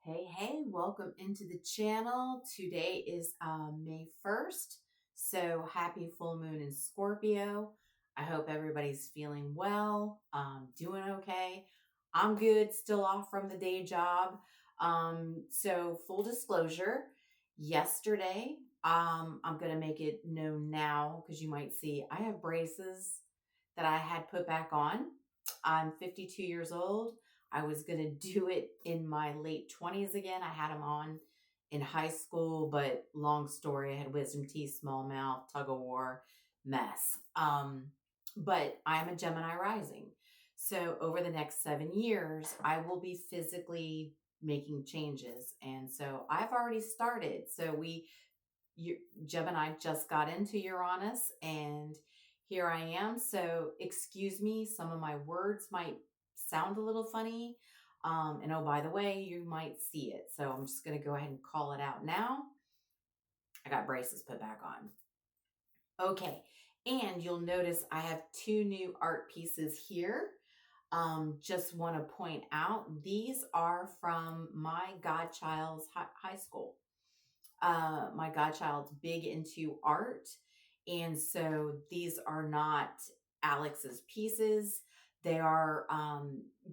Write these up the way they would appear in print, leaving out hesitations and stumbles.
Hey, welcome into the channel. Today is May 1st, so happy full moon in Scorpio. I hope everybody's feeling well, doing okay. I'm good, still off from the day job. So full disclosure, yesterday, I'm going to make it known now because you might see I have braces that I had put back on. I'm 52 years old. I was going to do it in my late 20s again. I had them on in high school, but long story, I had wisdom teeth, small mouth, tug of war, mess. But I'm a Gemini rising. So over the next 7 years, I will be physically making changes. And so I've already started. So Gemini just got into Uranus and here I am. So excuse me, some of my words might sound a little funny. And oh, by the way, you might see it. So I'm just going to go ahead and call it out now. I got braces put back on. Okay. And you'll notice I have 2 new art pieces here. Just want to point out, these are from my godchild's high school. My godchild's big into art. And so these are not Alex's pieces. They are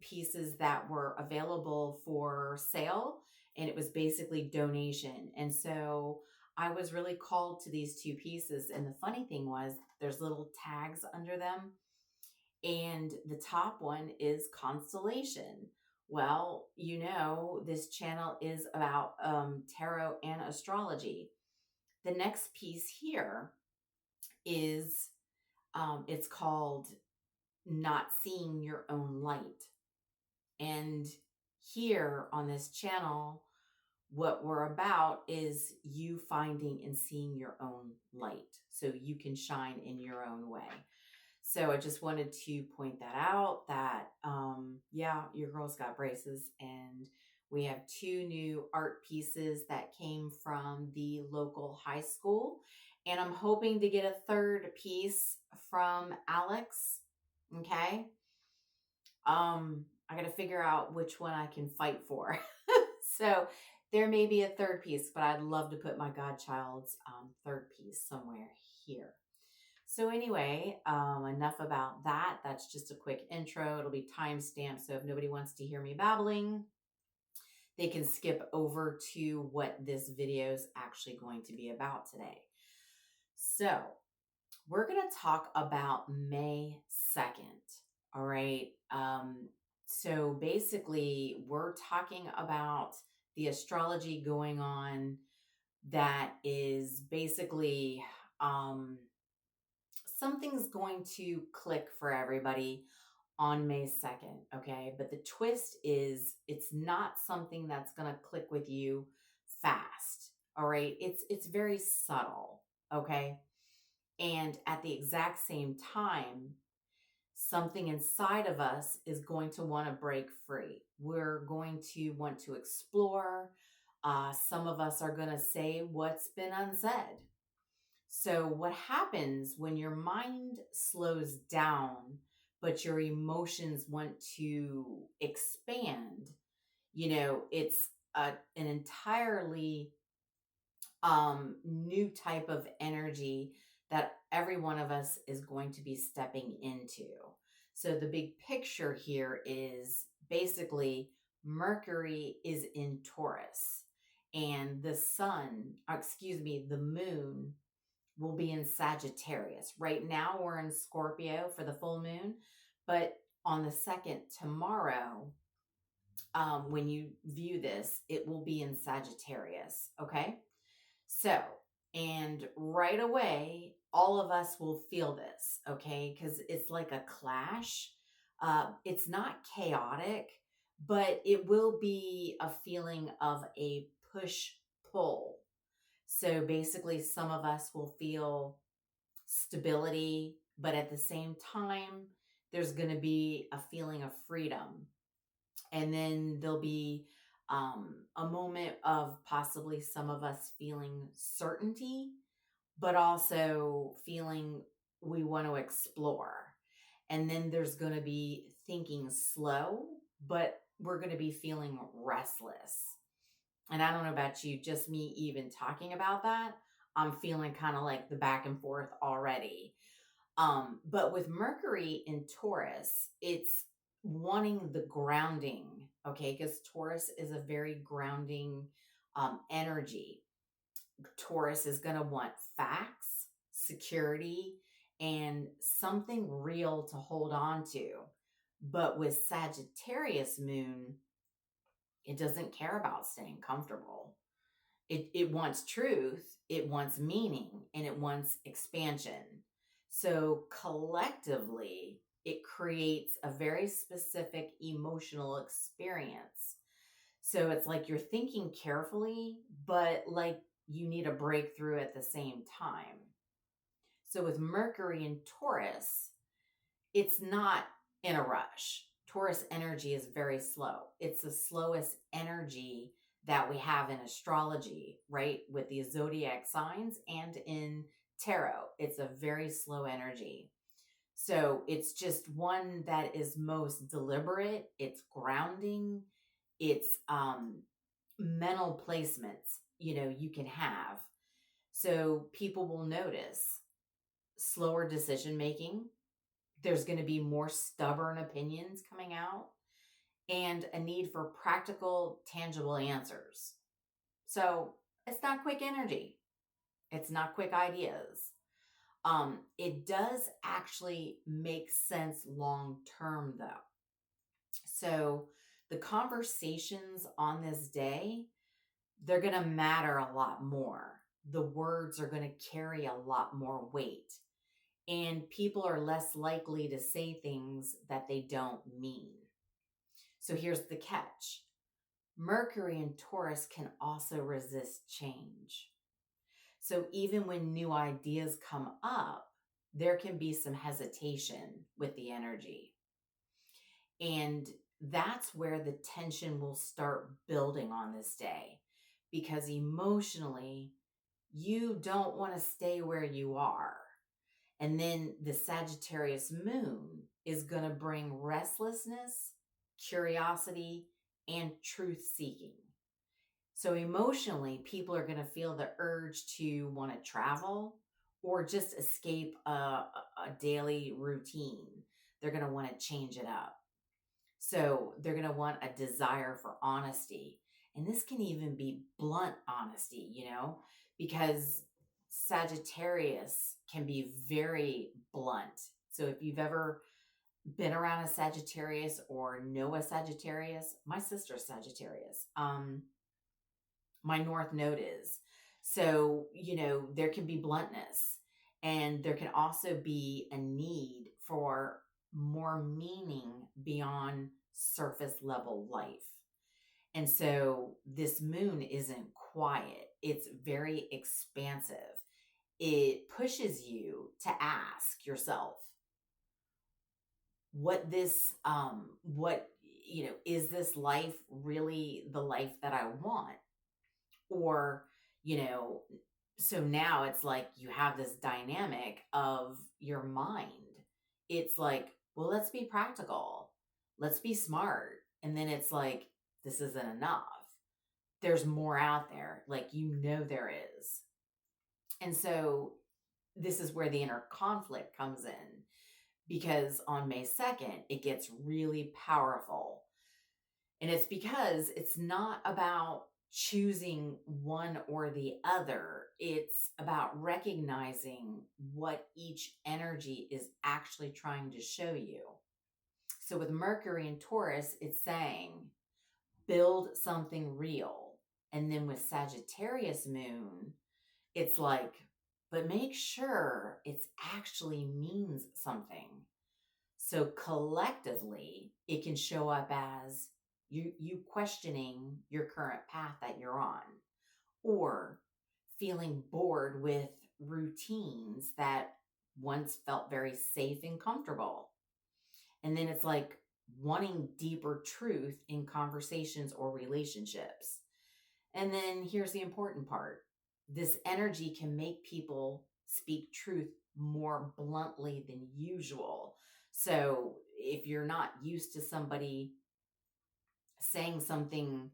pieces that were available for sale, and it was basically donation. And so I was really called to these 2 pieces. And the funny thing was there's little tags under them. And the top one is constellation. Well, you know, this channel is about tarot and astrology. The next piece here is, it's called Not Seeing Your Own Light. And here on this channel, what we're about is you finding and seeing your own light so you can shine in your own way. So I just wanted to point that out that, yeah, your girl's got braces, and we have 2 new art pieces that came from the local high school. And I'm hoping to get a 3rd piece from Alex. Okay. I got to figure out which one I can fight for. So there may be a 3rd piece, but I'd love to put my godchild's 3rd piece somewhere here. So anyway, enough about that. That's just a quick intro. It'll be timestamped, so if nobody wants to hear me babbling, they can skip over to what this video is actually going to be about today. So we're going to talk about May 2nd. All right. So basically, we're talking about the astrology going on that is basically something's going to click for everybody on May 2nd, okay? But the twist is it's not something that's going to click with you fast, all right? It's very subtle, okay? And at the exact same time, something inside of us is going to want to break free. We're going to want to explore. Some of us are going to say what's been unsaid. So what happens when your mind slows down, but your emotions want to expand? You know, it's an entirely new type of energy that every one of us is going to be stepping into. So the big picture here is basically Mercury is in Taurus, and the moon will be in Sagittarius. Right now we're in Scorpio for the full moon, but on the 2nd, tomorrow, when you view this, it will be in Sagittarius, okay? So, and right away, all of us will feel this, okay? Because it's like a clash. It's not chaotic, but it will be a feeling of a push-pull. So basically, some of us will feel stability, but at the same time, there's going to be a feeling of freedom. And then there'll be a moment of possibly some of us feeling certainty, but also feeling we want to explore. And then there's going to be thinking slow, but we're going to be feeling restless. And I don't know about you, just me even talking about that, I'm feeling kind of like the back and forth already. But with Mercury in Taurus, it's wanting the grounding, okay? Because Taurus is a very grounding energy. Taurus is going to want facts, security, and something real to hold on to. But with Sagittarius moon, it doesn't care about staying comfortable. It wants truth, it wants meaning, and it wants expansion. So collectively, it creates a very specific emotional experience. So it's like you're thinking carefully, but like you need a breakthrough at the same time. So with Mercury in Taurus, it's not in a rush. Taurus energy is very slow. It's the slowest energy that we have in astrology, right? With the zodiac signs and in tarot, it's a very slow energy. So it's just one that is most deliberate. It's grounding. It's mental placements, you can have. So people will notice slower decision making. There's going to be more stubborn opinions coming out and a need for practical, tangible answers. So it's not quick energy. It's not quick ideas. It does actually make sense long term, though. So the conversations on this day, they're going to matter a lot more. The words are going to carry a lot more weight. And people are less likely to say things that they don't mean. So here's the catch. Mercury in Taurus can also resist change. So even when new ideas come up, there can be some hesitation with the energy. And that's where the tension will start building on this day, because emotionally, you don't want to stay where you are. And then the Sagittarius moon is going to bring restlessness, curiosity, and truth seeking. So emotionally, people are going to feel the urge to want to travel or just escape a daily routine. They're going to want to change it up. So they're going to want a desire for honesty. And this can even be blunt honesty, because Sagittarius can be very blunt. So if you've ever been around a Sagittarius or know a Sagittarius, my sister's Sagittarius. My North Node is. So, there can be bluntness, and there can also be a need for more meaning beyond surface level life. And so this moon isn't quiet. It's very expansive. It pushes you to ask yourself is this life really the life that I want? Or, so now it's like you have this dynamic of your mind. It's like, well, let's be practical. Let's be smart. And then it's like, this isn't enough. There's more out there. Like, there is. And so this is where the inner conflict comes in, because on May 2nd, it gets really powerful. And it's because it's not about choosing one or the other. It's about recognizing what each energy is actually trying to show you. So with Mercury in Taurus, it's saying, build something real. And then with Sagittarius moon, it's like, but make sure it actually means something. So collectively, it can show up as you questioning your current path that you're on, or feeling bored with routines that once felt very safe and comfortable. And then it's like wanting deeper truth in conversations or relationships. And then here's the important part. This energy can make people speak truth more bluntly than usual. So if you're not used to somebody saying something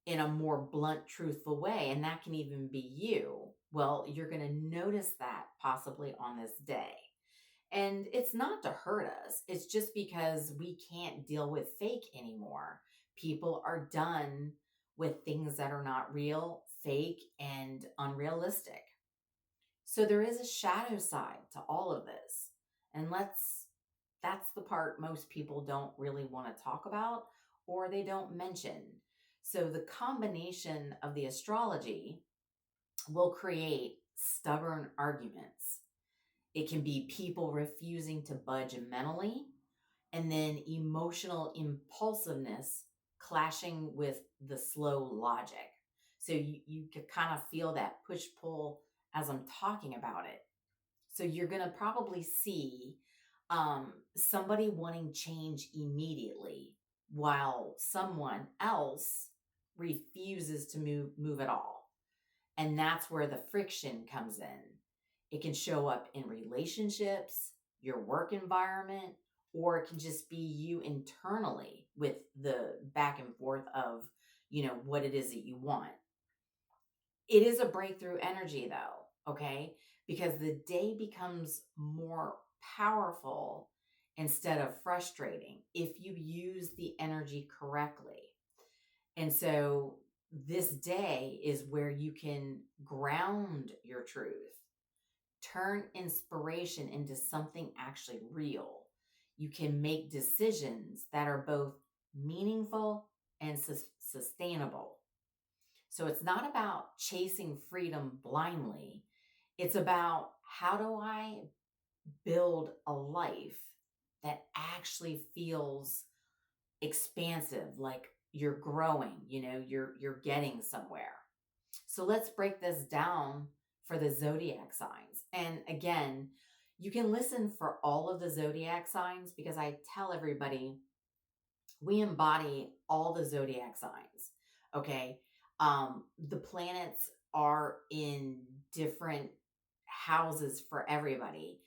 in a more blunt, truthful way, and that can even be you. Well, you're going to notice that possibly on this day. And it's not to hurt us. It's just because we can't deal with fake anymore. People are done with things that are not real, fake, and unrealistic. So there is a shadow side to all of this. And that's the part most people don't really want to talk about or they don't mention. So the combination of the astrology will create stubborn arguments. It can be people refusing to budge mentally, and then emotional impulsiveness clashing with the slow logic. So you can kind of feel that push pull as I'm talking about it. So you're going to probably see somebody wanting change immediately while someone else refuses to move at all. And that's where the friction comes in. It can show up in relationships, your work environment, or it can just be you internally with the back and forth of, what it is that you want. It is a breakthrough energy though, okay? Because the day becomes more powerful instead of frustrating if you use the energy correctly. And so this day is where you can ground your truth, turn inspiration into something actually real. You can make decisions that are both meaningful and sustainable. So it's not about chasing freedom blindly. It's about, how do I build a life that actually feels expansive, like you're growing, you're getting somewhere. So let's break this down for the zodiac signs. And again, you can listen for all of the zodiac signs because I tell everybody we embody all the zodiac signs. Okay. The planets are in different houses for everybody.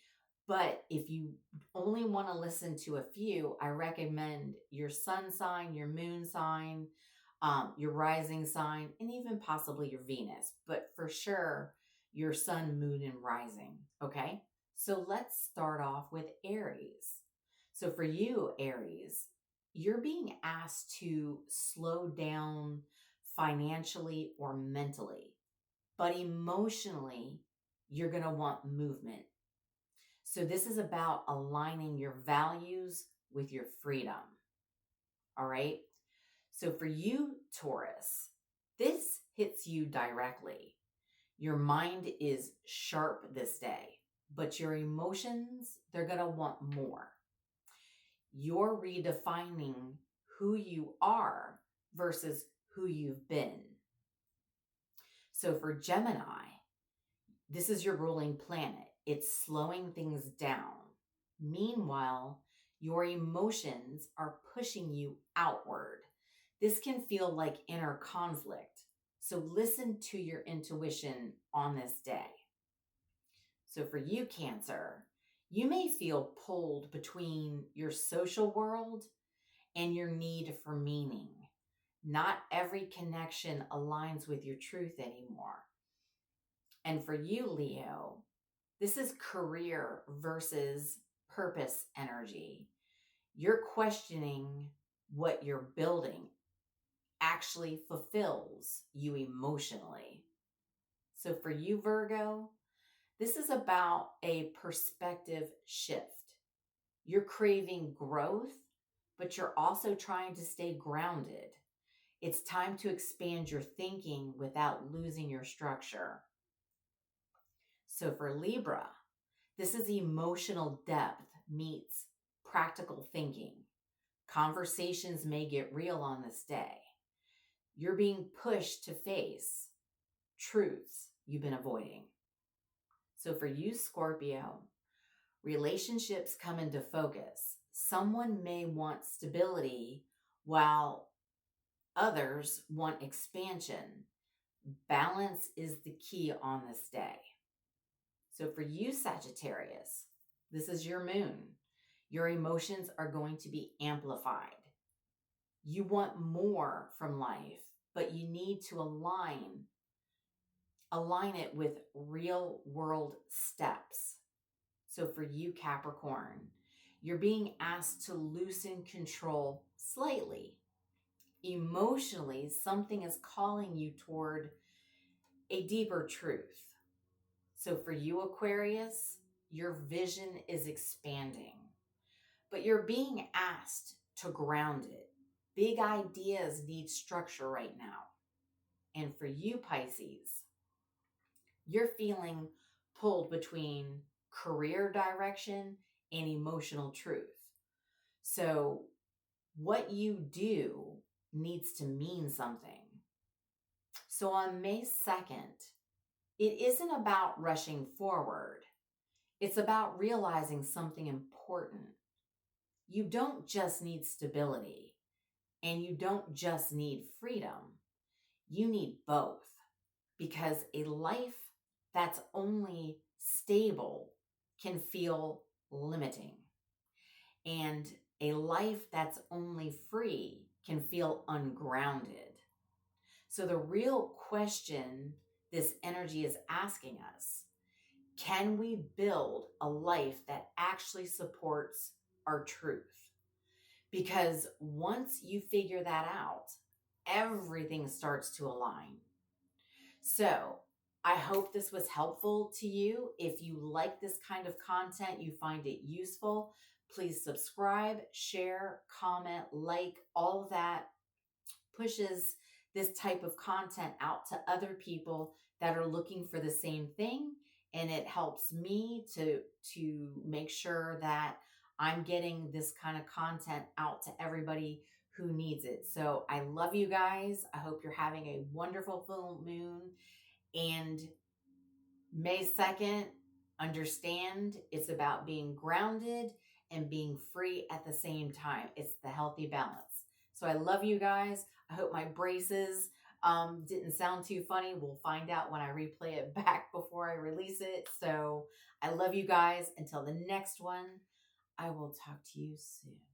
But if you only want to listen to a few, I recommend your sun sign, your moon sign, your rising sign, and even possibly your Venus. But for sure, your sun, moon, and rising. Okay? So let's start off with Aries. So for you, Aries, you're being asked to slow down financially or mentally, but emotionally, you're going to want movement. So this is about aligning your values with your freedom. All right. So for you, Taurus, this hits you directly. Your mind is sharp this day, but your emotions, they're going to want more. You're redefining who you are versus who you've been. So for Gemini, this is your ruling planet. It's slowing things down. Meanwhile, your emotions are pushing you outward. This can feel like inner conflict. So listen to your intuition on this day. So for you, Cancer, you may feel pulled between your social world and your need for meaning. Not every connection aligns with your truth anymore. And for you, Leo, this is career versus purpose energy. You're questioning what you're building actually fulfills you emotionally. So for you, Virgo, this is about a perspective shift. You're craving growth, but you're also trying to stay grounded. It's time to expand your thinking without losing your structure. So for Libra, this is emotional depth meets practical thinking. Conversations may get real on this day. You're being pushed to face truths you've been avoiding. So for you, Scorpio, relationships come into focus. Someone may want stability while others want expansion. Balance is the key on this day. So for you, Sagittarius, this is your moon. Your emotions are going to be amplified. You want more from life, but you need to align it with real world steps. So for you, Capricorn, you're being asked to loosen control slightly. Emotionally, something is calling you toward a deeper truth. So for you, Aquarius, your vision is expanding, but you're being asked to ground it. Big ideas need structure right now. And for you, Pisces, you're feeling pulled between career direction and emotional truth. So what you do needs to mean something. So on May 2nd, it isn't about rushing forward. It's about realizing something important. You don't just need stability, and you don't just need freedom. You need both, because a life that's only stable can feel limiting, and a life that's only free can feel ungrounded. So the real question this energy is asking us: can we build a life that actually supports our truth? Because once you figure that out, everything starts to align. So I hope this was helpful to you. If you like this kind of content, you find it useful, please subscribe, share, comment, like. All of that pushes this type of content out to other people that are looking for the same thing. And it helps me to make sure that I'm getting this kind of content out to everybody who needs it. So I love you guys. I hope you're having a wonderful full moon. And May 2nd, understand it's about being grounded and being free at the same time. It's the healthy balance. So I love you guys. I hope my braces didn't sound too funny. We'll find out when I replay it back before I release it. So I love you guys. Until the next one, I will talk to you soon.